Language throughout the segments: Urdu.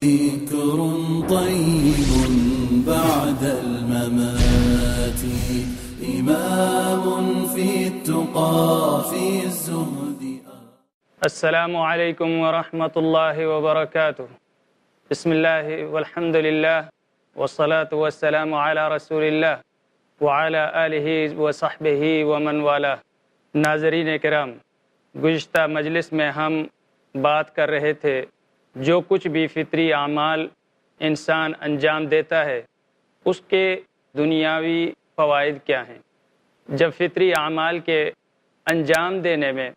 ذكر طيب بعد الممات إمام في التقى في الزهد. السلام علیکم ورحمۃ اللہ وبرکاتہ. بسم اللہ والحمد للہ والصلاة والسلام علی رسول اللہ وعلی آلہ وصحبہ ومن والہ. ناظرین کرام، گزشتہ مجلس میں ہم بات کر رہے تھے جو کچھ بھی فطری اعمال انسان انجام دیتا ہے اس کے دنیاوی فوائد کیا ہیں. جب فطری اعمال کے انجام دینے میں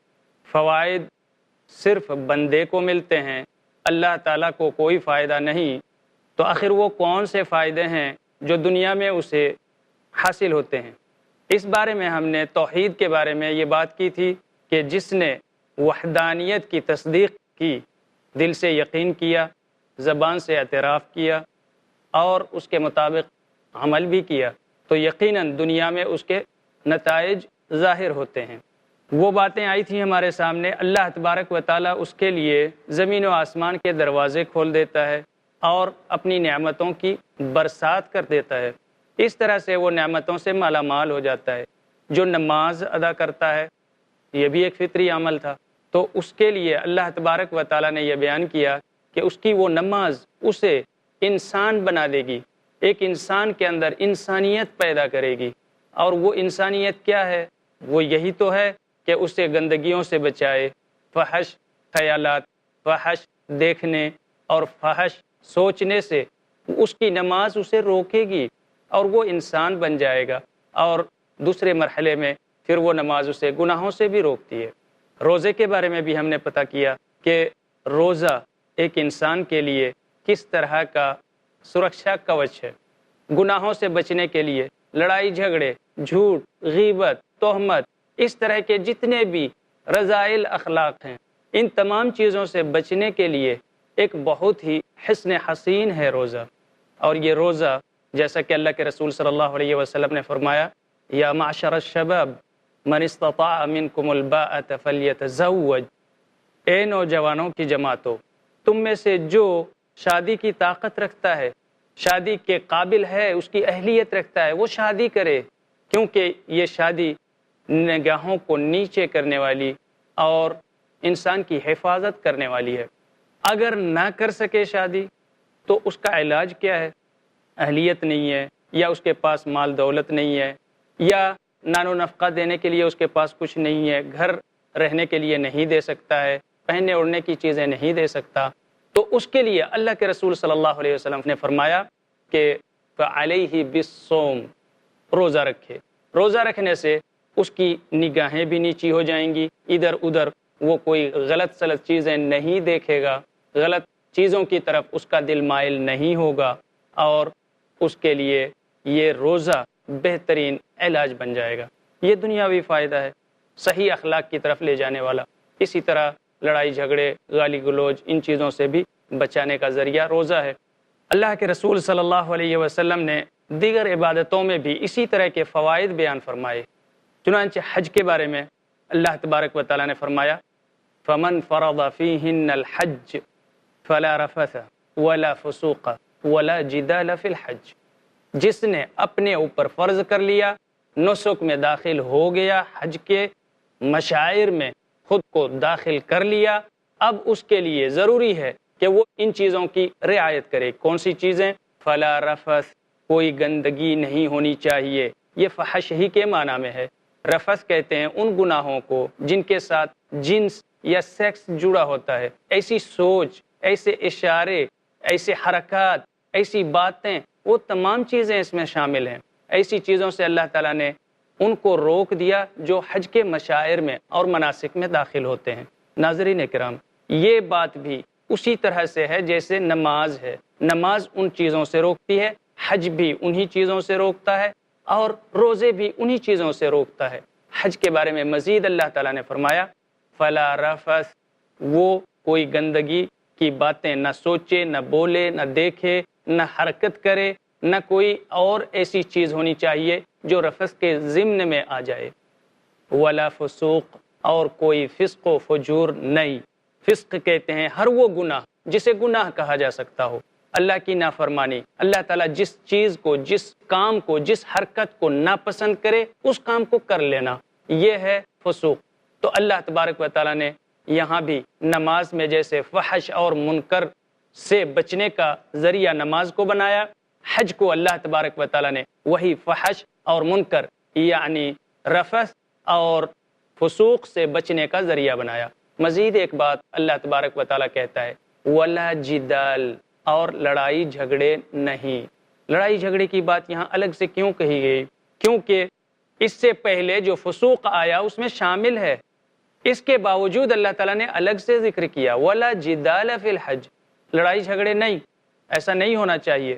فوائد صرف بندے کو ملتے ہیں، اللہ تعالیٰ کو کوئی فائدہ نہیں، تو آخر وہ کون سے فائدے ہیں جو دنیا میں اسے حاصل ہوتے ہیں. اس بارے میں ہم نے توحید کے بارے میں یہ بات کی تھی کہ جس نے وحدانیت کی تصدیق کی، دل سے یقین کیا، زبان سے اعتراف کیا اور اس کے مطابق عمل بھی کیا، تو یقیناً دنیا میں اس کے نتائج ظاہر ہوتے ہیں. وہ باتیں آئی تھیں ہمارے سامنے. اللہ تبارک و تعالیٰ اس کے لیے زمین و آسمان کے دروازے کھول دیتا ہے اور اپنی نعمتوں کی برسات کر دیتا ہے. اس طرح سے وہ نعمتوں سے مالا مال ہو جاتا ہے. جو نماز ادا کرتا ہے، یہ بھی ایک فطری عمل تھا، تو اس کے لیے اللہ تبارک و تعالیٰ نے یہ بیان کیا کہ اس کی وہ نماز اسے انسان بنا دے گی، ایک انسان کے اندر انسانیت پیدا کرے گی. اور وہ انسانیت کیا ہے؟ وہ یہی تو ہے کہ اسے گندگیوں سے بچائے، فحش خیالات، فحش دیکھنے اور فحش سوچنے سے اس کی نماز اسے روکے گی اور وہ انسان بن جائے گا. اور دوسرے مرحلے میں پھر وہ نماز اسے گناہوں سے بھی روکتی ہے. روزے کے بارے میں بھی ہم نے پتہ کیا کہ روزہ ایک انسان کے لیے کس طرح کا سرکشا کوچ ہے. گناہوں سے بچنے کے لیے لڑائی جھگڑے، جھوٹ، غیبت، تہمت، اس طرح کے جتنے بھی رذائل اخلاق ہیں، ان تمام چیزوں سے بچنے کے لیے ایک بہت ہی حصن حسین ہے روزہ. اور یہ روزہ جیسا کہ اللہ کے رسول صلی اللہ علیہ وسلم نے فرمایا، یا معشر الشباب من استطاع منکم الباءۃ فلیتزوج. اے نوجوانوں کی جماعتوں، تم میں سے جو شادی کی طاقت رکھتا ہے، شادی کے قابل ہے، اس کی اہلیت رکھتا ہے، وہ شادی کرے، کیونکہ یہ شادی نگاہوں کو نیچے کرنے والی اور انسان کی حفاظت کرنے والی ہے. اگر نہ کر سکے شادی تو اس کا علاج کیا ہے؟ اہلیت نہیں ہے، یا اس کے پاس مال دولت نہیں ہے، یا نان و نفقہ دینے کے لیے اس کے پاس کچھ نہیں ہے، گھر رہنے کے لیے نہیں دے سکتا ہے، پہننے اوڑھنے کی چیزیں نہیں دے سکتا، تو اس کے لیے اللہ کے رسول صلی اللہ علیہ وسلم نے فرمایا کہ فعلیہ بالصوم، روزہ رکھے. روزہ رکھنے سے اس کی نگاہیں بھی نیچی ہو جائیں گی، ادھر ادھر وہ کوئی غلط سلط چیزیں نہیں دیکھے گا، غلط چیزوں کی طرف اس کا دل مائل نہیں ہوگا، اور اس کے لیے یہ روزہ بہترین علاج بن جائے گا. یہ دنیاوی فائدہ ہے، صحیح اخلاق کی طرف لے جانے والا. اسی طرح لڑائی جھگڑے، گالی گلوچ، ان چیزوں سے بھی بچانے کا ذریعہ روزہ ہے. اللہ کے رسول صلی اللہ علیہ وسلم نے دیگر عبادتوں میں بھی اسی طرح کے فوائد بیان فرمائے. چنانچہ حج کے بارے میں اللہ تبارک و تعالیٰ نے فرمایا، فَمَنْ فَرَضَ فِيهِنَّ الْحَجِّ فَلَا رَفَثَ وَلَا فُسُوقَ وَلَا جِدَالَ فِي الْحَجِّ. جس نے اپنے اوپر فرض کر لیا، نسک میں داخل ہو گیا، حج کے مشاعر میں خود کو داخل کر لیا، اب اس کے لیے ضروری ہے کہ وہ ان چیزوں کی رعایت کرے. کون سی چیزیں؟ فلا رفث، کوئی گندگی نہیں ہونی چاہیے. یہ فحش ہی کے معنی میں ہے. رفث کہتے ہیں ان گناہوں کو جن کے ساتھ جنس یا سیکس جڑا ہوتا ہے. ایسی سوچ، ایسے اشارے، ایسے حرکات، ایسی باتیں، وہ تمام چیزیں اس میں شامل ہیں. ایسی چیزوں سے اللہ تعالیٰ نے ان کو روک دیا جو حج کے مشاعر میں اور مناسک میں داخل ہوتے ہیں. ناظرین کرام، یہ بات بھی اسی طرح سے ہے جیسے نماز ہے. نماز ان چیزوں سے روکتی ہے، حج بھی انہی چیزوں سے روکتا ہے، اور روزے بھی انہی چیزوں سے روکتا ہے. حج کے بارے میں مزید اللہ تعالیٰ نے فرمایا، فلا رفث، وہ کوئی گندگی کی باتیں نہ سوچے، نہ بولے، نہ دیکھے، نہ حرکت کرے، نہ کوئی اور ایسی چیز ہونی چاہیے جو رفث کے ضمن میں آ جائے. ولا فسوق، اور کوئی فسق و فجور نہیں. فسق کہتے ہیں ہر وہ گناہ جسے گناہ کہا جا سکتا ہو، اللہ کی نافرمانی، اللہ تعالیٰ جس چیز کو، جس کام کو، جس حرکت کو ناپسند کرے اس کام کو کر لینا، یہ ہے فسوق۔ تو اللہ تبارک و تعالیٰ نے یہاں بھی نماز میں جیسے فحش اور منکر سے بچنے کا ذریعہ نماز کو بنایا، حج کو اللہ تبارک و تعالیٰ نے وہی فحش اور منکر یعنی رفث اور فسوق سے بچنے کا ذریعہ بنایا۔ مزید ایک بات اللہ تبارک و تعالیٰ کہتا ہے وَلَا جِدَالْ، اور لڑائی جھگڑے نہیں۔ لڑائی جھگڑے کی بات یہاں الگ سے کیوں کہی گئی؟ کیونکہ اس سے پہلے جو فسوق آیا اس میں شامل ہے، اس کے باوجود اللہ تعالیٰ نے الگ سے ذکر کیا وَلَا جِدَالَ فِي الْحَجِّ، لڑائی جھگڑے نہیں، ایسا نہیں ہونا چاہیے۔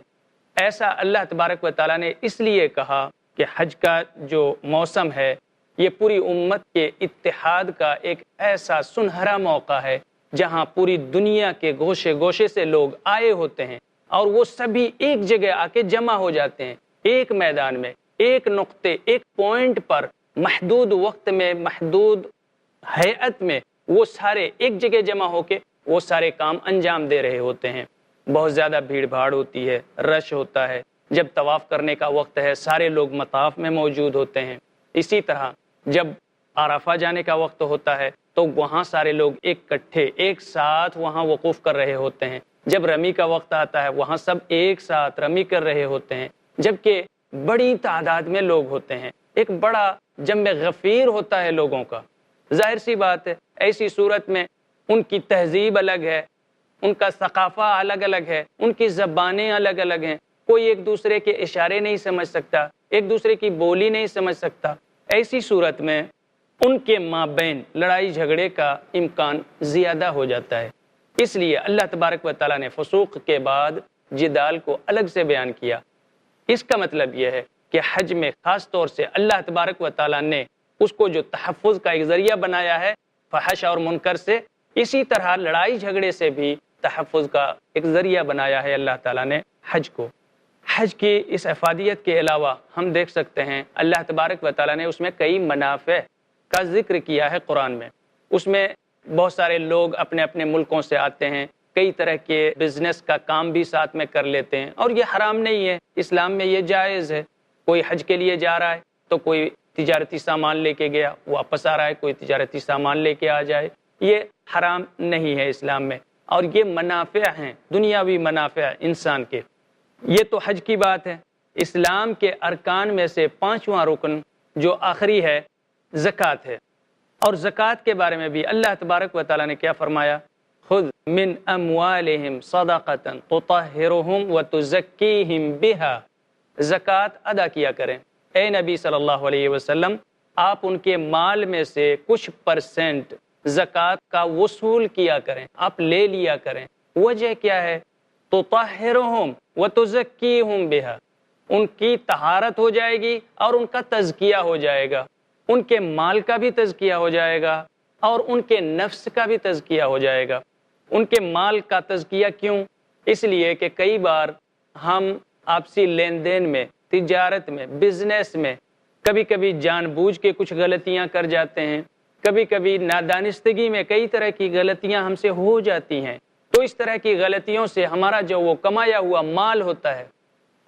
ایسا اللہ تبارک و تعالیٰ نے اس لیے کہا کہ حج کا جو موسم ہے یہ پوری امت کے اتحاد کا ایک ایسا سنہرا موقع ہے جہاں پوری دنیا کے گوشے گوشے سے لوگ آئے ہوتے ہیں اور وہ سبھی ایک جگہ آ کے جمع ہو جاتے ہیں، ایک میدان میں، ایک نقطے، ایک پوائنٹ پر، محدود وقت میں، محدود ہیئت میں، وہ سارے ایک جگہ جمع ہو کے وہ سارے کام انجام دے رہے ہوتے ہیں۔ بہت زیادہ بھیڑ بھاڑ ہوتی ہے، رش ہوتا ہے، جب طواف کرنے کا وقت ہے سارے لوگ مطاف میں موجود ہوتے ہیں۔ اسی طرح جب عرفہ جانے کا وقت ہوتا ہے تو وہاں سارے لوگ اکٹھے ایک ساتھ وہاں وقوف کر رہے ہوتے ہیں۔ جب رمی کا وقت آتا ہے وہاں سب ایک ساتھ رمی کر رہے ہوتے ہیں، جبکہ بڑی تعداد میں لوگ ہوتے ہیں، ایک بڑا جمع غفیر ہوتا ہے لوگوں کا۔ ظاہر سی بات ہے ایسی صورت میں ان کی تہذیب الگ ہے، ان کا ثقافہ الگ الگ ہے، ان کی زبانیں الگ الگ ہیں، کوئی ایک دوسرے کے اشارے نہیں سمجھ سکتا، ایک دوسرے کی بولی نہیں سمجھ سکتا۔ ایسی صورت میں ان کے مابین لڑائی جھگڑے کا امکان زیادہ ہو جاتا ہے۔ اس لیے اللہ تبارک و تعالیٰ نے فسوق کے بعد جدال کو الگ سے بیان کیا۔ اس کا مطلب یہ ہے کہ حج میں خاص طور سے اللہ تبارک و تعالیٰ نے اس کو جو تحفظ کا ایک ذریعہ بنایا ہے فحش اور منکر سے، اسی طرح لڑائی جھگڑے سے بھی تحفظ کا ایک ذریعہ بنایا ہے اللہ تعالیٰ نے حج کو۔ حج کی اس افادیت کے علاوہ ہم دیکھ سکتے ہیں اللہ تبارک و تعالیٰ نے اس میں کئی منافع کا ذکر کیا ہے قرآن میں۔ اس میں بہت سارے لوگ اپنے اپنے ملکوں سے آتے ہیں، کئی طرح کے بزنس کا کام بھی ساتھ میں کر لیتے ہیں، اور یہ حرام نہیں ہے، اسلام میں یہ جائز ہے۔ کوئی حج کے لیے جا رہا ہے تو کوئی تجارتی سامان لے کے گیا، واپس آ رہا ہے کوئی تجارتی سامان لے کے آ جائے، یہ حرام نہیں ہے اسلام میں، اور یہ منافع ہیں، دنیاوی منافع انسان کے۔ یہ تو حج کی بات ہے۔ اسلام کے ارکان میں سے 5واں رکن جو آخری ہے زکوٰۃ ہے، اور زکوٰۃ کے بارے میں بھی اللہ تبارک و تعالیٰ نے کیا فرمایا؟ خذ من اموالہم صدقۃ تطہرہم وتزکیہم بہا، زکوٰۃ ادا کیا کریں۔ اے نبی صلی اللہ علیہ وسلم، آپ ان کے مال میں سے کچھ پرسنٹ زکوٰۃ کا وصول کیا کریں، آپ لے لیا کریں۔ وجہ کیا ہے؟ تطہرہم وتزکیہم بہا، ان کی طہارت ہو جائے گی اور ان کا تزکیہ ہو جائے گا، ان کے مال کا بھی تزکیہ ہو جائے گا اور ان کے نفس کا بھی تزکیہ ہو جائے گا۔ ان کے مال کا تزکیہ کیوں؟ اس لیے کہ کئی بار ہم آپسی لین دین میں، تجارت میں، بزنس میں کبھی کبھی جان بوجھ کے کچھ غلطیاں کر جاتے ہیں، کبھی کبھی نادانستگی میں کئی طرح کی غلطیاں ہم سے ہو جاتی ہیں۔ تو اس طرح کی غلطیوں سے ہمارا جو وہ کمایا ہوا مال ہوتا ہے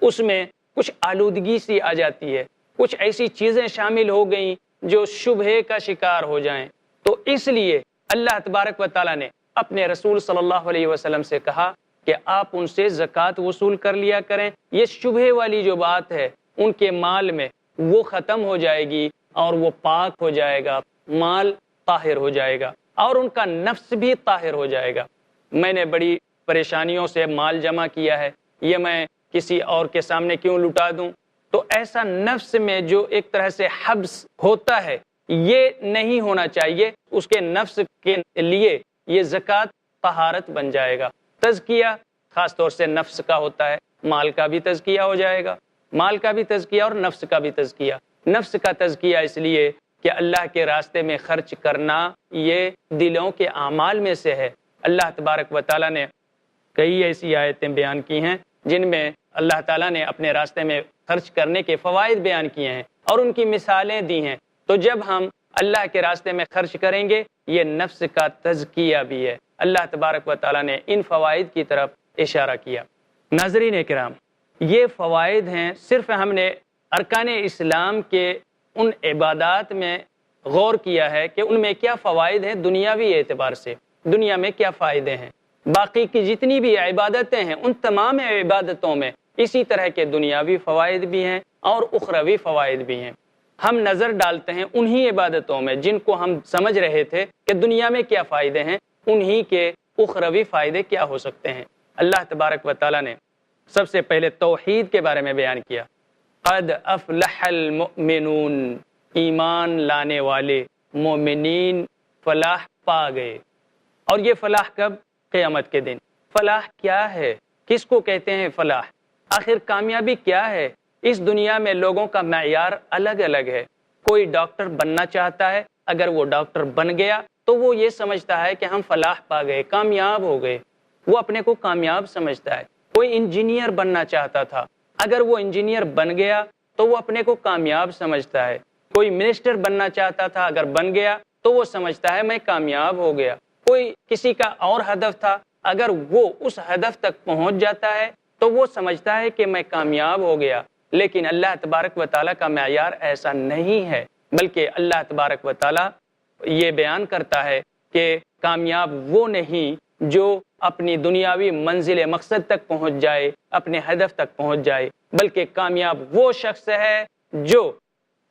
اس میں کچھ آلودگی سی آ جاتی ہے، کچھ ایسی چیزیں شامل ہو گئیں جو شبہے کا شکار ہو جائیں۔ تو اس لیے اللہ تبارک و تعالیٰ نے اپنے رسول صلی اللہ علیہ وسلم سے کہا کہ آپ ان سے زکوٰۃ وصول کر لیا کریں، یہ شبہے والی جو بات ہے ان کے مال میں وہ ختم ہو جائے گی اور وہ پاک ہو جائے گا، مال طاہر ہو جائے گا اور ان کا نفس بھی طاہر ہو جائے گا۔ میں نے بڑی پریشانیوں سے مال جمع کیا ہے، یہ میں کسی اور کے سامنے کیوں لٹا دوں؟ تو ایسا نفس میں جو ایک طرح سے حبس ہوتا ہے یہ نہیں ہونا چاہیے۔ اس کے نفس کے لیے یہ زکوٰۃ طہارت بن جائے گا۔ تزکیہ خاص طور سے نفس کا ہوتا ہے، مال کا بھی تزکیہ ہو جائے گا، مال کا بھی تزکیہ اور نفس کا بھی تزکیہ۔ نفس کا تزکیہ اس لیے کہ اللہ کے راستے میں خرچ کرنا یہ دلوں کے اعمال میں سے ہے۔ اللہ تبارک و تعالیٰ نے کئی ایسی آیتیں بیان کی ہیں جن میں اللہ تعالیٰ نے اپنے راستے میں خرچ کرنے کے فوائد بیان کیے ہیں اور ان کی مثالیں دی ہیں۔ تو جب ہم اللہ کے راستے میں خرچ کریں گے یہ نفس کا تزکیہ بھی ہے، اللہ تبارک و تعالیٰ نے ان فوائد کی طرف اشارہ کیا۔ ناظرین کرام، یہ فوائد ہیں، صرف ہم نے ارکان اسلام کے ان عبادات میں غور کیا ہے کہ ان میں کیا فوائد ہیں دنیاوی اعتبار سے، دنیا میں کیا فائدے ہیں۔ باقی کی جتنی بھی عبادتیں ہیں ان تمام عبادتوں میں اسی طرح کے دنیاوی فوائد بھی ہیں اور اخروی فوائد بھی ہیں۔ ہم نظر ڈالتے ہیں انہی عبادتوں میں جن کو ہم سمجھ رہے تھے کہ دنیا میں کیا فائدے ہیں، انہی کے اخروی فائدے کیا ہو سکتے ہیں۔ اللہ تبارک و تعالیٰ نے سب سے پہلے توحید کے بارے میں بیان کیا، قد افلح المؤمنون، ایمان لانے والے مومنین فلاح پا گئے۔ اور یہ فلاح کب؟ قیامت کے دن۔ فلاح کیا ہے؟ کس کو کہتے ہیں فلاح؟ آخر کامیابی کیا ہے؟ اس دنیا میں لوگوں کا معیار الگ الگ ہے۔ کوئی ڈاکٹر بننا چاہتا ہے، اگر وہ ڈاکٹر بن گیا تو وہ یہ سمجھتا ہے کہ ہم فلاح پا گئے، کامیاب ہو گئے، وہ اپنے کو کامیاب سمجھتا ہے۔ کوئی انجینئر بننا چاہتا تھا، اگر وہ انجینئر بن گیا تو وہ اپنے کو کامیاب سمجھتا ہے۔ کوئی منسٹر بننا چاہتا تھا، اگر بن گیا تو وہ سمجھتا ہے میں کامیاب ہو گیا۔ کوئی کسی کا اور ہدف تھا، اگر وہ اس ہدف تک پہنچ جاتا ہے تو وہ سمجھتا ہے کہ میں کامیاب ہو گیا۔ لیکن اللہ تبارک و تعالیٰ کا معیار ایسا نہیں ہے، بلکہ اللہ تبارک و تعالیٰ یہ بیان کرتا ہے کہ کامیاب وہ نہیں جو اپنی دنیاوی منزل مقصد تک پہنچ جائے، اپنے ہدف تک پہنچ جائے، بلکہ کامیاب وہ شخص ہے جو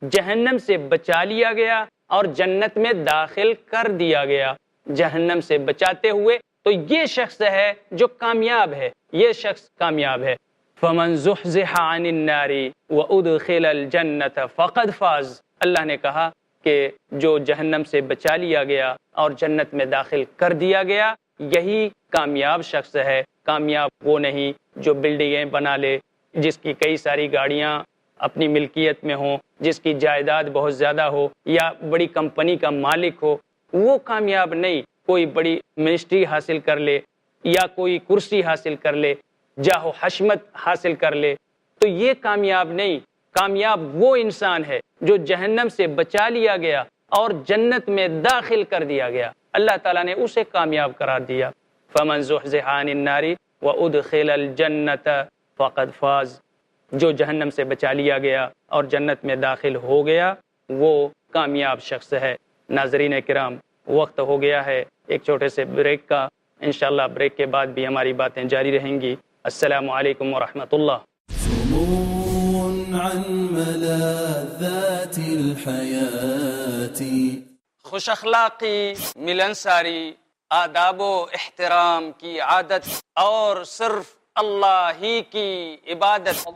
جہنم سے بچا لیا گیا اور جنت میں داخل کر دیا گیا۔ جہنم سے بچاتے ہوئے تو یہ شخص ہے جو کامیاب ہے، یہ شخص کامیاب ہے۔ فَمَنْ زُحْزِحَ عَنِ النَّارِ وَأُدْخِلَ الْجَنَّةَ فَقَدْ فَازَ، اللہ نے کہا کہ جو جہنم سے بچا لیا گیا اور جنت میں داخل کر دیا گیا، یہی کامیاب شخص ہے۔ کامیاب وہ نہیں جو بلڈنگیں بنا لے، جس کی کئی ساری گاڑیاں اپنی ملکیت میں ہوں، جس کی جائیداد بہت زیادہ ہو، یا بڑی کمپنی کا مالک ہو، وہ کامیاب نہیں۔ کوئی بڑی منسٹری حاصل کر لے یا کوئی کرسی حاصل کر لے، جاہ و حشمت حاصل کر لے، تو یہ کامیاب نہیں۔ کامیاب وہ انسان ہے جو جہنم سے بچا لیا گیا اور جنت میں داخل کر دیا گیا، اللہ تعالیٰ نے اسے کامیاب قرار دیا۔ فَمَنْ زُحْزِحَ عَنِ النَّارِ وَأُدْخِلَ الْجَنَّةَ فَقَدْ فَازَ، جو جہنم سے بچا لیا گیا اور جنت میں داخل ہو گیا وہ کامیاب شخص ہے۔ ناظرین کرام، وقت ہو گیا ہے ایک چھوٹے سے بریک کا، انشاءاللہ بریک کے بعد بھی ہماری باتیں جاری رہیں گی۔ السلام علیکم ورحمۃ اللہ۔ عن ملاذات الحیات، خوش اخلاقی، ملنساری، آداب و احترام کی عادت اور صرف اللہ ہی کی عبادت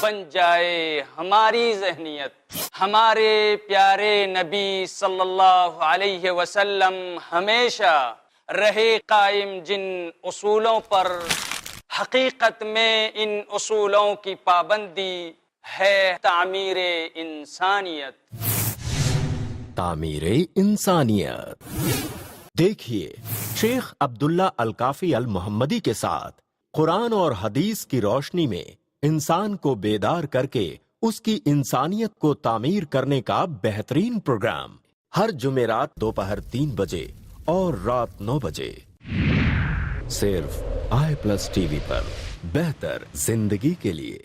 بن جائے ہماری ذہنیت۔ ہمارے پیارے نبی صلی اللہ علیہ وسلم ہمیشہ رہے قائم جن اصولوں پر، حقیقت میں ان اصولوں کی پابندی ہے تعمیر انسانیت۔ تعمیر انسانیت۔ دیکھیے شیخ عبداللہ الکافی المحمدی کے ساتھ قرآن اور حدیث کی روشنی میں انسان کو بیدار کر کے اس کی انسانیت کو تعمیر کرنے کا بہترین پروگرام، ہر جمعرات دوپہر 3 بجے اور رات 9 بجے، صرف i+TV پر، بہتر زندگی کے لیے۔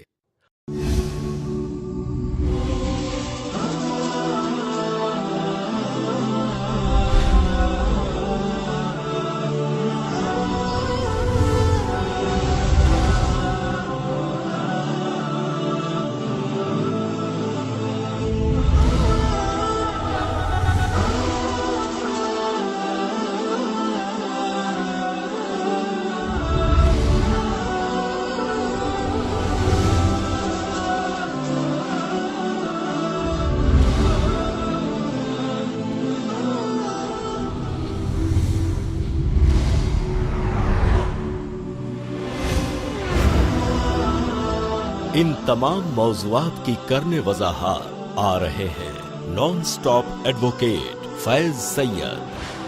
ان تمام موضوعات کی کرنے وضاحت آ رہے ہیں نان سٹاپ ایڈوکیٹ فیض سید،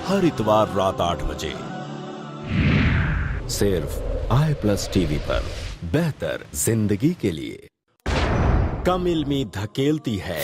ہر اتوار رات 8 بجے، صرف i+TV پر، بہتر زندگی کے لیے۔ کم علمی دھکیلتی ہے،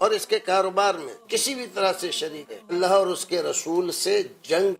اور اس کے کاروبار میں کسی بھی طرح سے شریک ہے، اللہ اور اس کے رسول سے جنگ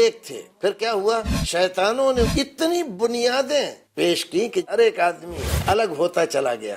ایک تھے، پھر کیا ہوا؟ شیطانوں نے اتنی بنیادیں پیش کی کہ ہر ایک آدمی الگ ہوتا چلا گیا،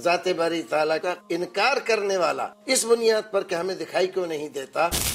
ذات باری تعالیٰ کا انکار کرنے والا اس بنیاد پر کہ ہمیں دکھائی کیوں نہیں دیتا،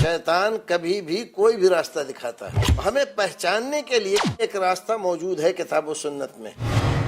شیطان کبھی بھی کوئی بھی راستہ دکھاتا ہے، ہمیں پہچاننے کے لیے ایک راستہ موجود ہے کتاب و سنت میں۔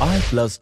i+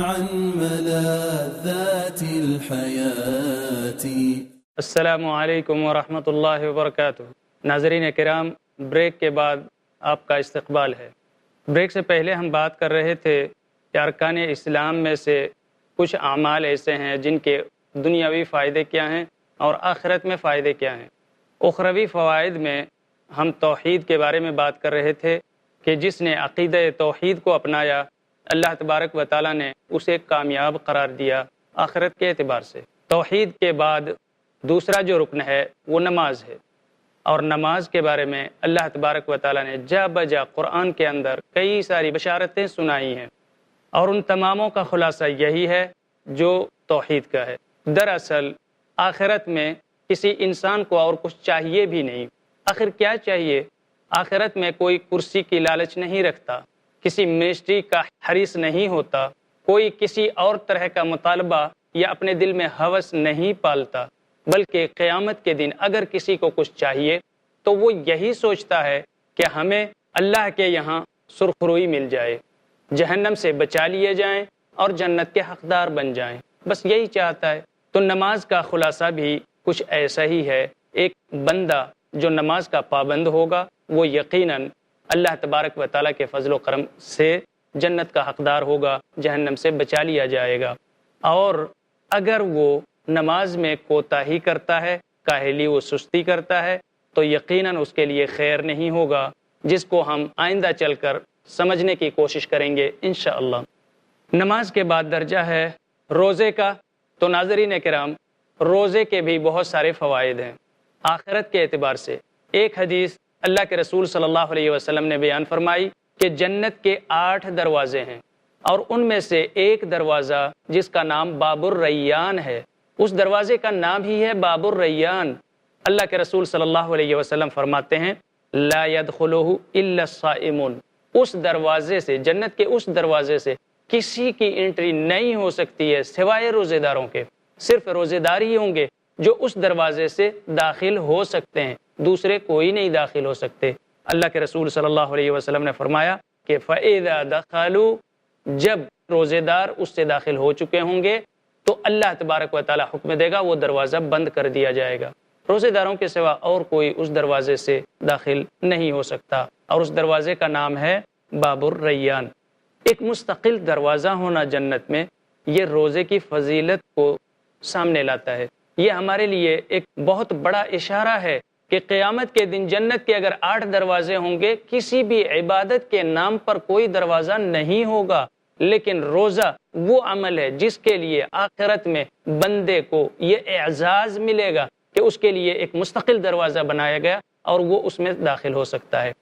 عن ملاذات الحياة. السلام علیکم ورحمۃ اللہ وبرکاتہ۔ ناظرین کرام، بریک کے بعد آپ کا استقبال ہے۔ بریک سے پہلے ہم بات کر رہے تھے کہ ارکان اسلام میں سے کچھ اعمال ایسے ہیں جن کے دنیاوی فائدے کیا ہیں اور آخرت میں فائدے کیا ہیں۔ اخروی فوائد میں ہم توحید کے بارے میں بات کر رہے تھے کہ جس نے عقیدہ توحید کو اپنایا، اللہ تبارک و تعالیٰ نے اسے کامیاب قرار دیا آخرت کے اعتبار سے۔ توحید کے بعد دوسرا جو رکن ہے وہ نماز ہے، اور نماز کے بارے میں اللہ تبارک و تعالیٰ نے جا بجا قرآن کے اندر کئی ساری بشارتیں سنائی ہیں، اور ان تماموں کا خلاصہ یہی ہے جو توحید کا ہے۔ دراصل آخرت میں کسی انسان کو اور کچھ چاہیے بھی نہیں۔ آخر کیا چاہیے؟ آخرت میں کوئی کرسی کی لالچ نہیں رکھتا، کسی منسٹری کا حریص نہیں ہوتا، کوئی کسی اور طرح کا مطالبہ یا اپنے دل میں ہوس نہیں پالتا، بلکہ قیامت کے دن اگر کسی کو کچھ چاہیے تو وہ یہی سوچتا ہے کہ ہمیں اللہ کے یہاں سرخروئی مل جائے، جہنم سے بچا لیے جائیں اور جنت کے حقدار بن جائیں، بس یہی چاہتا ہے۔ تو نماز کا خلاصہ بھی کچھ ایسا ہی ہے۔ ایک بندہ جو نماز کا پابند ہوگا وہ یقیناً اللہ تبارک و تعالیٰ کے فضل و کرم سے جنت کا حقدار ہوگا، جہنم سے بچا لیا جائے گا۔ اور اگر وہ نماز میں کوتاہی کرتا ہے، کاہلی و سستی کرتا ہے، تو یقیناً اس کے لیے خیر نہیں ہوگا، جس کو ہم آئندہ چل کر سمجھنے کی کوشش کریں گے انشاءاللہ۔ نماز کے بعد درجہ ہے روزے کا۔ تو ناظرین کرام، روزے کے بھی بہت سارے فوائد ہیں آخرت کے اعتبار سے۔ ایک حدیث اللہ کے رسول صلی اللہ علیہ وسلم نے بیان فرمائی کہ جنت کے 8 دروازے ہیں، اور ان میں سے ایک دروازہ جس کا نام باب الریان ہے، اس دروازے کا نام ہی ہے باب الریان۔ اللہ کے رسول صلی اللہ علیہ وسلم فرماتے ہیں لا يدخلہ الا الصائمون، اس دروازے سے، جنت کے اس دروازے سے کسی کی انٹری نہیں ہو سکتی ہے سوائے روزے داروں کے۔ صرف روزے دار ہی ہوں گے جو اس دروازے سے داخل ہو سکتے ہیں، دوسرے کوئی نہیں داخل ہو سکتے۔ اللہ کے رسول صلی اللہ علیہ وسلم نے فرمایا کہ فَإِذَا دَخَلُوا، جب روزے دار اس سے داخل ہو چکے ہوں گے تو اللہ تبارک و تعالی حکم دے گا وہ دروازہ بند کر دیا جائے گا، روزے داروں کے سوا اور کوئی اس دروازے سے داخل نہیں ہو سکتا، اور اس دروازے کا نام ہے باب الریان۔ ایک مستقل دروازہ ہونا جنت میں، یہ روزے کی فضیلت کو سامنے لاتا ہے۔ یہ ہمارے لیے ایک بہت بڑا اشارہ ہے کہ قیامت کے دن جنت کے اگر 8 دروازے ہوں گے، کسی بھی عبادت کے نام پر کوئی دروازہ نہیں ہوگا، لیکن روزہ وہ عمل ہے جس کے لیے آخرت میں بندے کو یہ اعزاز ملے گا کہ اس کے لیے ایک مستقل دروازہ بنایا گیا اور وہ اس میں داخل ہو سکتا ہے۔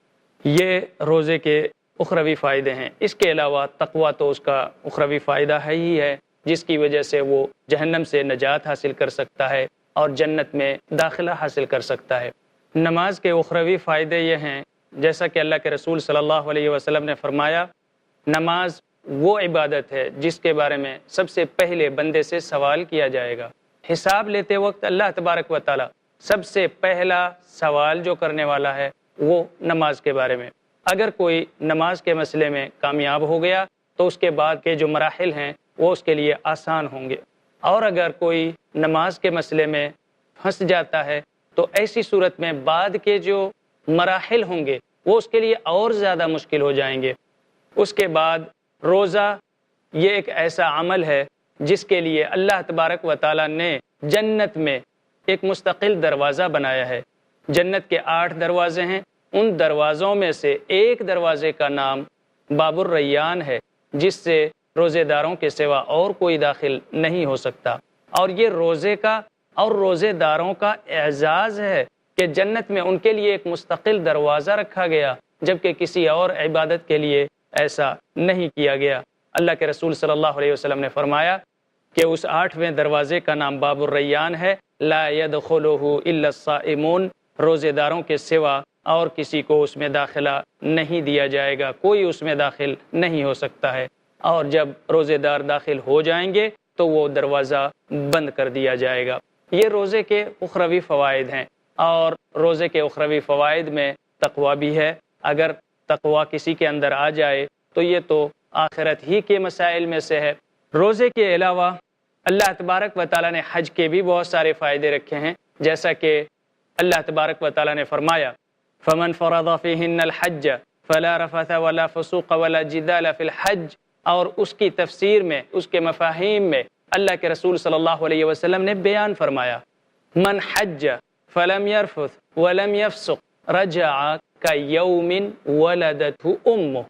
یہ روزے کے اخروی فائدے ہیں۔ اس کے علاوہ تقویٰ تو اس کا اخروی فائدہ ہے ہی ہے، جس کی وجہ سے وہ جہنم سے نجات حاصل کر سکتا ہے اور جنت میں داخلہ حاصل کر سکتا ہے۔ نماز کے اخروی فائدے یہ ہیں، جیسا کہ اللہ کے رسول صلی اللہ علیہ وسلم نے فرمایا، نماز وہ عبادت ہے جس کے بارے میں سب سے پہلے بندے سے سوال کیا جائے گا۔ حساب لیتے وقت اللہ تبارک و تعالی سب سے پہلا سوال جو کرنے والا ہے وہ نماز کے بارے میں۔ اگر کوئی نماز کے مسئلے میں کامیاب ہو گیا تو اس کے بعد کے جو مراحل ہیں وہ اس کے لیے آسان ہوں گے، اور اگر کوئی نماز کے مسئلے میں پھنس جاتا ہے تو ایسی صورت میں بعد کے جو مراحل ہوں گے وہ اس کے لیے اور زیادہ مشکل ہو جائیں گے۔ اس کے بعد روزہ یہ ایک ایسا عمل ہے جس کے لیے اللہ تبارک و تعالیٰ نے جنت میں ایک مستقل دروازہ بنایا ہے۔ جنت کے 8 دروازے ہیں، ان دروازوں میں سے ایک دروازے کا نام باب الریان ہے، جس سے روزے داروں کے سوا اور کوئی داخل نہیں ہو سکتا۔ اور یہ روزے کا اور روزے داروں کا اعزاز ہے کہ جنت میں ان کے لیے ایک مستقل دروازہ رکھا گیا، جبکہ کسی اور عبادت کے لیے ایسا نہیں کیا گیا۔ اللہ کے رسول صلی اللہ علیہ وسلم نے فرمایا کہ اس 8ویں دروازے کا نام باب الریان ہے، لا يدخلہ الا الصائمون، روزے داروں کے سوا اور کسی کو اس میں داخلہ نہیں دیا جائے گا، کوئی اس میں داخل نہیں ہو سکتا ہے، اور جب روزے دار داخل ہو جائیں گے تو وہ دروازہ بند کر دیا جائے گا۔ یہ روزے کے اخروی فوائد ہیں، اور روزے کے اخروی فوائد میں تقویٰ بھی ہے۔ اگر تقویٰ کسی کے اندر آ جائے تو یہ تو آخرت ہی کے مسائل میں سے ہے۔ روزے کے علاوہ اللہ تبارک و تعالیٰ نے حج کے بھی بہت سارے فائدے رکھے ہیں، جیسا کہ اللہ تبارک و تعالیٰ نے فرمایا فَمَنْ فَرَضَ فِيهِنَّ الْحَجَّ فَلَا رَفَثَ وَلَا فُسُوقَ وَلَا جِدَالَ فِي الْحَجِّ، اور اس کی تفسیر میں، اس کے مفاہیم میں اللہ کے رسول صلی اللہ علیہ وسلم نے بیان فرمایا من حج فلم يرفث ولم يفسق رجع كيوم ولدته امه،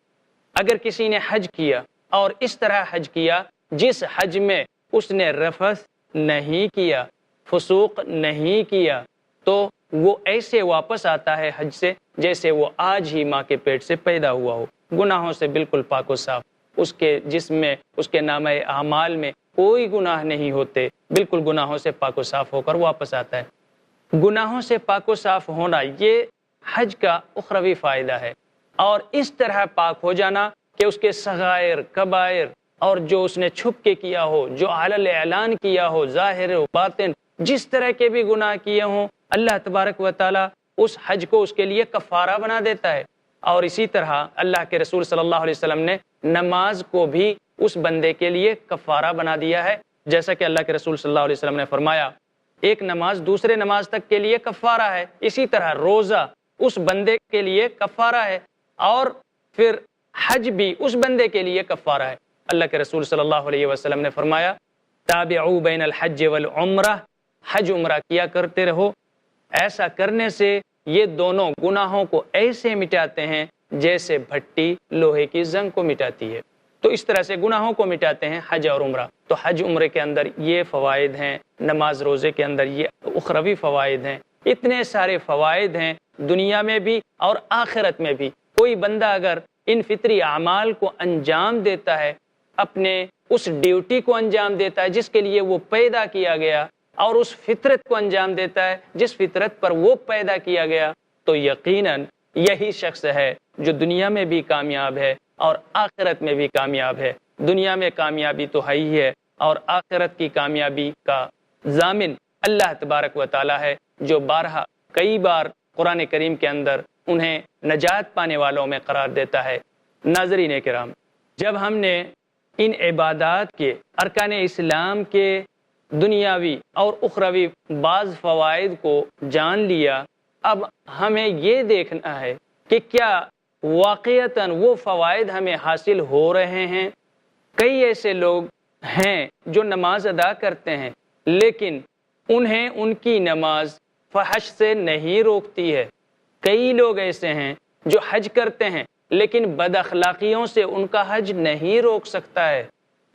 اگر کسی نے حج کیا اور اس طرح حج کیا جس حج میں اس نے رفث نہیں کیا، فسوق نہیں کیا، تو وہ ایسے واپس آتا ہے حج سے جیسے وہ آج ہی ماں کے پیٹ سے پیدا ہوا ہو، گناہوں سے بالکل پاک و صاف، اس کے جسم میں، اس کے نامہ اعمال میں کوئی گناہ نہیں ہوتے، بالکل گناہوں سے پاک و صاف ہو کر واپس آتا ہے۔ گناہوں سے پاک و صاف ہونا یہ حج کا اخروی فائدہ ہے، اور اس طرح پاک ہو جانا کہ اس کے صغائر، کبائر، اور جو اس نے چھپ کے کیا ہو، جو علی اعلان کیا ہو، ظاہر و باطن، جس طرح کے بھی گناہ کیے ہوں، اللہ تبارک و تعالیٰ اس حج کو اس کے لیے کفارہ بنا دیتا ہے۔ اور اسی طرح اللہ کے رسول صلی اللہ علیہ وسلم نے نماز کو بھی اس بندے کے لیے کفارہ بنا دیا ہے، جیسا کہ اللہ کے رسول صلی اللہ علیہ وسلم نے فرمایا ایک نماز دوسرے نماز تک کے لیے کفارہ ہے، اسی طرح روزہ اس بندے کے لیے کفارہ ہے، اور پھر حج بھی اس بندے کے لیے کفارہ ہے۔ اللہ کے رسول صلی اللہ علیہ وسلم نے فرمایا تابعوا بین الحج والعمرہ، حج عمرہ کیا کرتے رہو، ایسا کرنے سے یہ دونوں گناہوں کو ایسے مٹاتے ہیں جیسے بھٹی لوہے کی زنگ کو مٹاتی ہے، تو اس طرح سے گناہوں کو مٹاتے ہیں حج اور عمرہ۔ تو حج عمرے کے اندر یہ فوائد ہیں، نماز روزے کے اندر یہ اخروی فوائد ہیں، اتنے سارے فوائد ہیں دنیا میں بھی اور آخرت میں بھی۔ کوئی بندہ اگر ان فطری اعمال کو انجام دیتا ہے، اپنے اس ڈیوٹی کو انجام دیتا ہے جس کے لیے وہ پیدا کیا گیا، اور اس فطرت کو انجام دیتا ہے جس فطرت پر وہ پیدا کیا گیا، تو یقیناً یہی شخص ہے جو دنیا میں بھی کامیاب ہے اور آخرت میں بھی کامیاب ہے۔ دنیا میں کامیابی تو ہے ہی ہے، اور آخرت کی کامیابی کا ضامن اللہ تبارک و تعالیٰ ہے، جو بارہا کئی بار قرآن کریم کے اندر انہیں نجات پانے والوں میں قرار دیتا ہے۔ ناظرین کرام، جب ہم نے ان عبادات کے، ارکان اسلام کے دنیاوی اور اخروی بعض فوائد کو جان لیا، اب ہمیں یہ دیکھنا ہے کہ کیا واقعتاً وہ فوائد ہمیں حاصل ہو رہے ہیں۔ کئی ایسے لوگ ہیں جو نماز ادا کرتے ہیں، لیکن انہیں ان کی نماز فحش سے نہیں روکتی ہے۔ کئی لوگ ایسے ہیں جو حج کرتے ہیں، لیکن بد اخلاقیوں سے ان کا حج نہیں روک سکتا ہے۔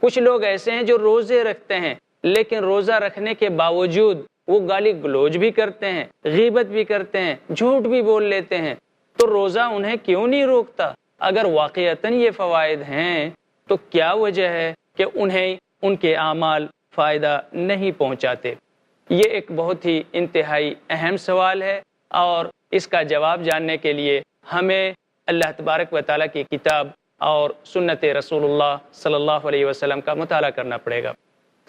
کچھ لوگ ایسے ہیں جو روزے رکھتے ہیں، لیکن روزہ رکھنے کے باوجود وہ گالی گلوچ بھی کرتے ہیں، غیبت بھی کرتے ہیں، جھوٹ بھی بول لیتے ہیں، تو روزہ انہیں کیوں نہیں روکتا؟ اگر واقعتاً یہ فوائد ہیں تو کیا وجہ ہے کہ انہیں ان کے اعمال فائدہ نہیں پہنچاتے؟ یہ ایک بہت ہی انتہائی اہم سوال ہے، اور اس کا جواب جاننے کے لیے ہمیں اللہ تبارک و تعالیٰ کی کتاب اور سنت رسول اللہ صلی اللہ علیہ وسلم کا مطالعہ کرنا پڑے گا۔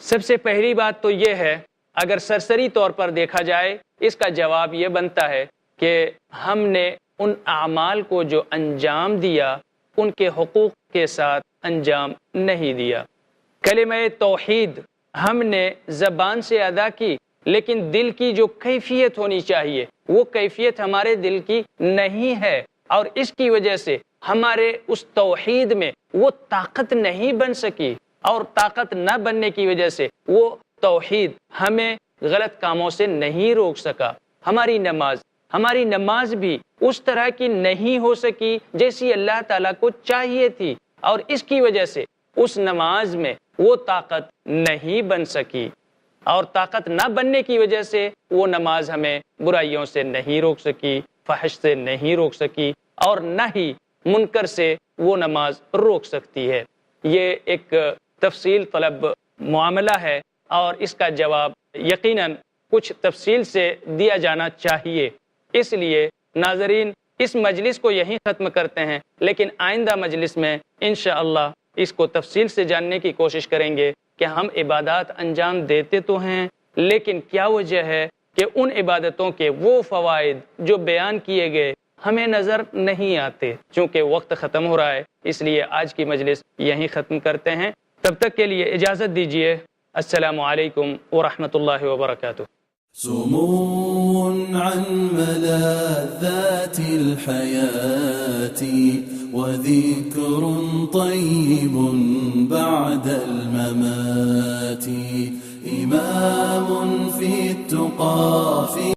سب سے پہلی بات تو یہ ہے، اگر سرسری طور پر دیکھا جائے اس کا جواب یہ بنتا ہے کہ ہم نے ان اعمال کو جو انجام دیا ان کے حقوق کے ساتھ انجام نہیں دیا۔ کلمہ توحید ہم نے زبان سے ادا کی، لیکن دل کی جو کیفیت ہونی چاہیے وہ کیفیت ہمارے دل کی نہیں ہے، اور اس کی وجہ سے ہمارے اس توحید میں وہ طاقت نہیں بن سکی، اور طاقت نہ بننے کی وجہ سے وہ توحید ہمیں غلط کاموں سے نہیں روک سکا۔ ہماری نماز بھی اس طرح کی نہیں ہو سکی جیسی اللہ تعالیٰ کو چاہیے تھی، اور اس کی وجہ سے اس نماز میں وہ طاقت نہیں بن سکی، اور طاقت نہ بننے کی وجہ سے وہ نماز ہمیں برائیوں سے نہیں روک سکی، فحش سے نہیں روک سکی، اور نہ ہی منکر سے وہ نماز روک سکتی ہے۔ یہ ایک تفصیل طلب معاملہ ہے، اور اس کا جواب یقیناً کچھ تفصیل سے دیا جانا چاہیے۔ اس لیے ناظرین، اس مجلس کو یہیں ختم کرتے ہیں، لیکن آئندہ مجلس میں انشاءاللہ اس کو تفصیل سے جاننے کی کوشش کریں گے کہ ہم عبادات انجام دیتے تو ہیں، لیکن کیا وجہ ہے کہ ان عبادتوں کے وہ فوائد جو بیان کیے گئے ہمیں نظر نہیں آتے۔ چونکہ وقت ختم ہو رہا ہے، اس لیے آج کی مجلس یہیں ختم کرتے ہیں۔ تب تک کے لیے اجازت دیجیے۔ السلام علیکم ورحمۃ اللہ وبرکاتہ۔ سمو عن ملاذات الحياة وذكر طيب بعد الممات، إمام في التقى في